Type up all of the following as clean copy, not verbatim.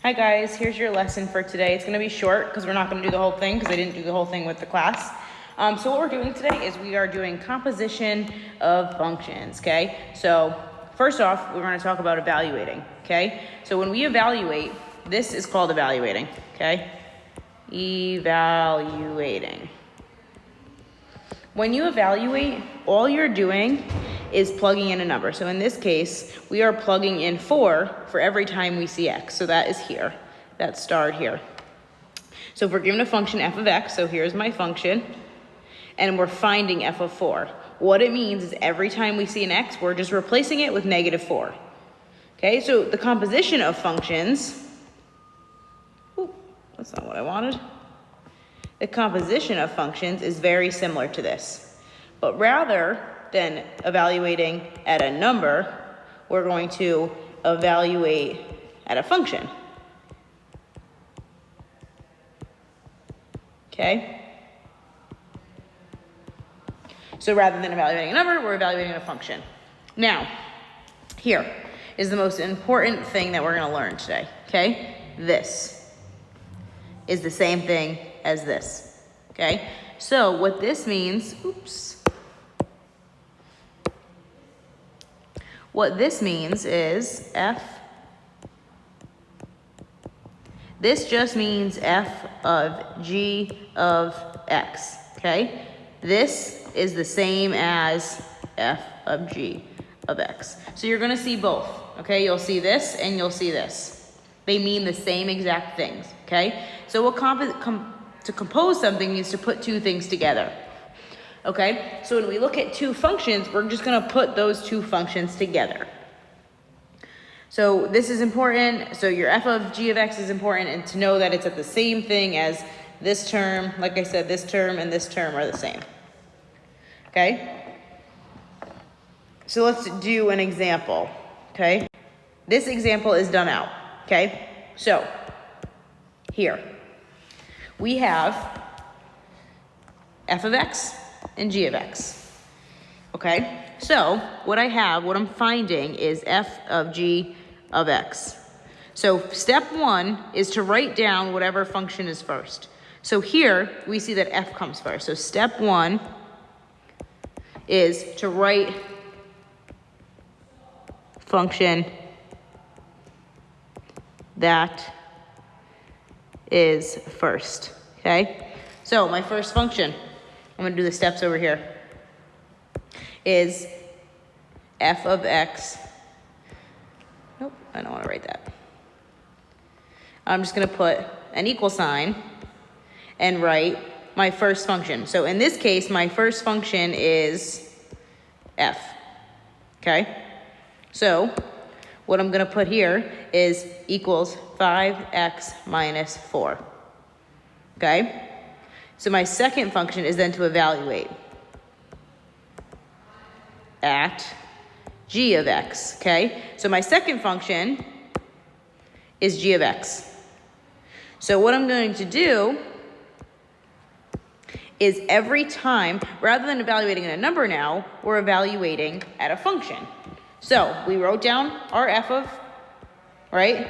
Hi guys, here's your lesson for today. It's going to be short because we're not going to do the whole thing because I didn't do the whole thing with the class. So what we're doing today is we are doing composition of functions, okay? So first off, we're going to talk about evaluating, okay? So when we evaluate, this is called evaluating, okay? Evaluating. When you evaluate, all you're doing is plugging in a number. So in this case, we are plugging in 4 for every time we see x. So that is here, that's starred here. So if we're given a function f of x, so here's my function, and we're finding f of 4. What it means is every time we see an x, we're just replacing it with -4. Okay, so the composition of functions, that's not what I wanted. The composition of functions is very similar to this. But rather than evaluating at a number, we're going to evaluate at a function. Okay? So rather than evaluating a number, we're evaluating a function. Now, here is the most important thing that we're going to learn today. Okay? This is the same thing as this. Okay? So what this means, what this means is this just means f of g of x, okay? This is the same as f of g of x. So you're gonna see both, okay? You'll see this and you'll see this. They mean the same exact things, okay? So to compose something means to put two things together. Okay, so when we look at two functions, we're just going to put those two functions together. So this is important. So your f of g of x is important, and to know that it's at the same thing as this term. Like I said, this term and this term are the same. Okay, so let's do an example. Okay, this example is done out. Okay, so here we have f of x and g of x. Okay, so what I'm finding is f of g of x. So step 1 is to write down whatever function is first. So here we see that f comes first. So step 1 is to write function that is first. Okay, so my first function, I'm going to do the steps over here, is f of x. Nope, I don't want to write that. I'm just going to put an equal sign and write my first function. So in this case, my first function is f. Okay? So what I'm going to put here is equals 5x minus 4. Okay? So my second function is then to evaluate at g of x, okay? So my second function is g of x. So what I'm going to do is every time, rather than evaluating in a number now, we're evaluating at a function. So we wrote down our f of, right?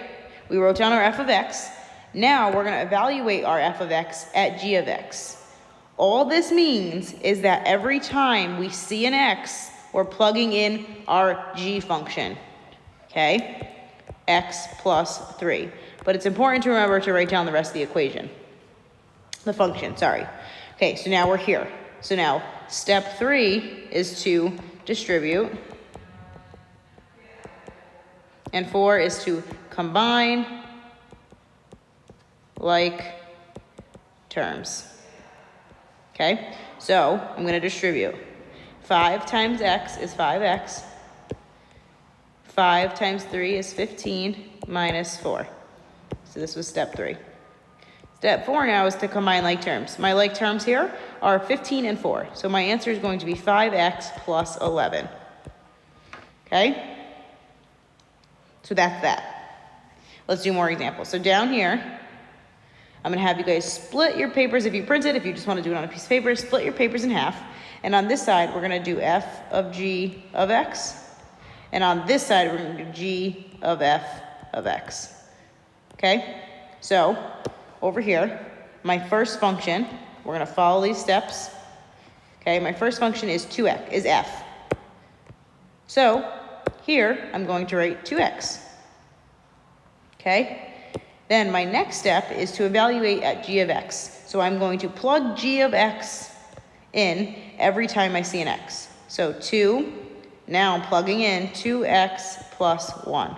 We wrote down our f of x. Now we're going to evaluate our f of x at g of x. All this means is that every time we see an x, we're plugging in our g function, okay? X plus 3. But it's important to remember to write down the rest of the equation. The function, sorry. Okay, so now we're here. So now step 3 is to distribute. And 4 is to combine like terms. Okay, so I'm going to distribute. 5 times x is 5x. 5 times 3 is 15 minus 4. So this was step 3. Step 4 now is to combine like terms. My like terms here are 15 and 4. So my answer is going to be 5x plus 11. Okay? So that's that. Let's do more examples. So down here, I'm going to have you guys split your papers if you print it. If you just want to do it on a piece of paper, split your papers in half. And on this side, we're going to do f of g of x. And on this side, we're going to do g of f of x. okay? So over here, my first function, we're gonna follow these steps. Okay, my first function is f. So here, I'm going to write 2x. Okay? Then my next step is to evaluate at g of x. So I'm going to plug g of x in every time I see an x. So 2, now I'm plugging in 2x plus 1.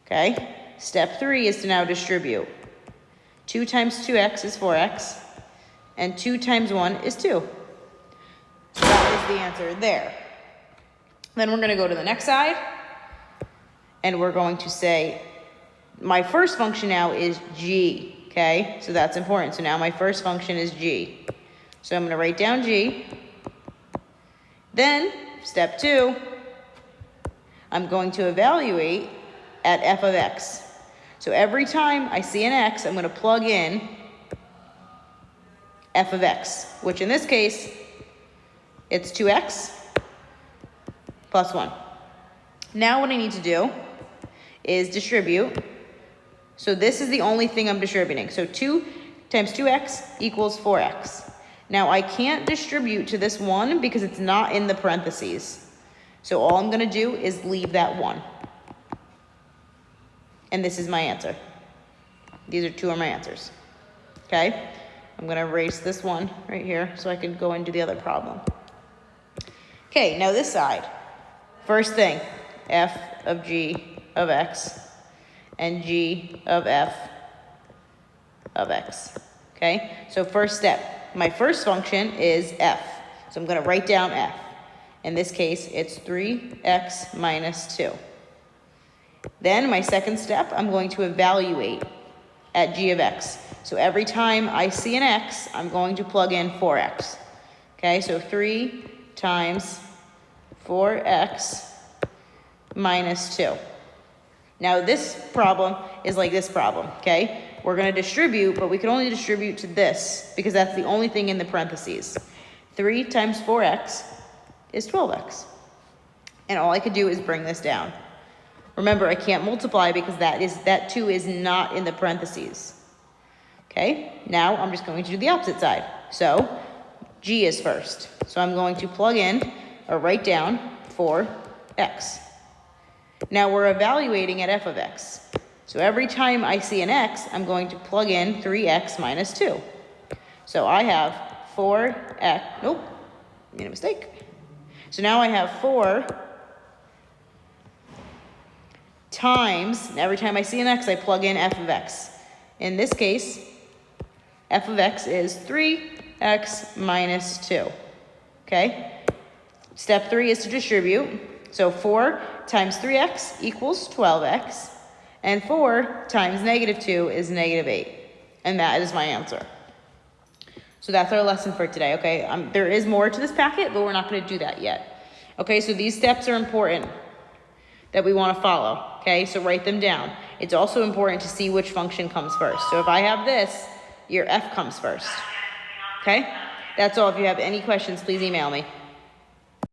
Okay? Step 3 is to now distribute. 2 times 2x is 4x, and 2 times 1 is 2. So that is the answer there. Then we're going to go to the next side, and we're going to say, my first function now is g, okay? So that's important. So now my first function is g. So I'm going to write down g. Then, step 2, I'm going to evaluate at f of x. So every time I see an x, I'm going to plug in f of x, which in this case, it's 2x plus 1. Now what I need to do is distribute. So this is the only thing I'm distributing. So 2 times 2x equals 4x. Now I can't distribute to this 1 because it's not in the parentheses. So all I'm going to do is leave that 1. And this is my answer. These are 2 of my answers. Okay? I'm going to erase this one right here so I can go and do the other problem. Okay, now this side. First thing, f of g of x and g of f of x. Okay? So first step, my first function is f. So I'm going to write down f. In this case, it's 3x minus 2. Then my second step, I'm going to evaluate at g of x. So every time I see an x, I'm going to plug in 4x. Okay, so 3 times 4x minus 2. Now this problem is like this problem, okay? We're going to distribute, but we can only distribute to this because that's the only thing in the parentheses. 3 times 4x is 12x. And all I could do is bring this down. Remember, I can't multiply because that 2 is not in the parentheses. Okay, now I'm just going to do the opposite side. So g is first. So I'm going to plug in or write down 4x. Now we're evaluating at f of x. So every time I see an x, I'm going to plug in 3x minus 2. So I have 4x, nope, made a mistake. So now I have 4 times, and every time I see an x, I plug in f of x. In this case, f of x is 3x minus 2. Okay? Step 3 is to distribute. So 4 times 3x equals 12x. And 4 times negative 2 is negative 8. And that is my answer. So that's our lesson for today, okay? There is more to this packet, but we're not going to do that yet. Okay, so these steps are important that we want to follow, okay? So write them down. It's also important to see which function comes first. So if I have this, your f comes first, okay? That's all. If you have any questions, please email me.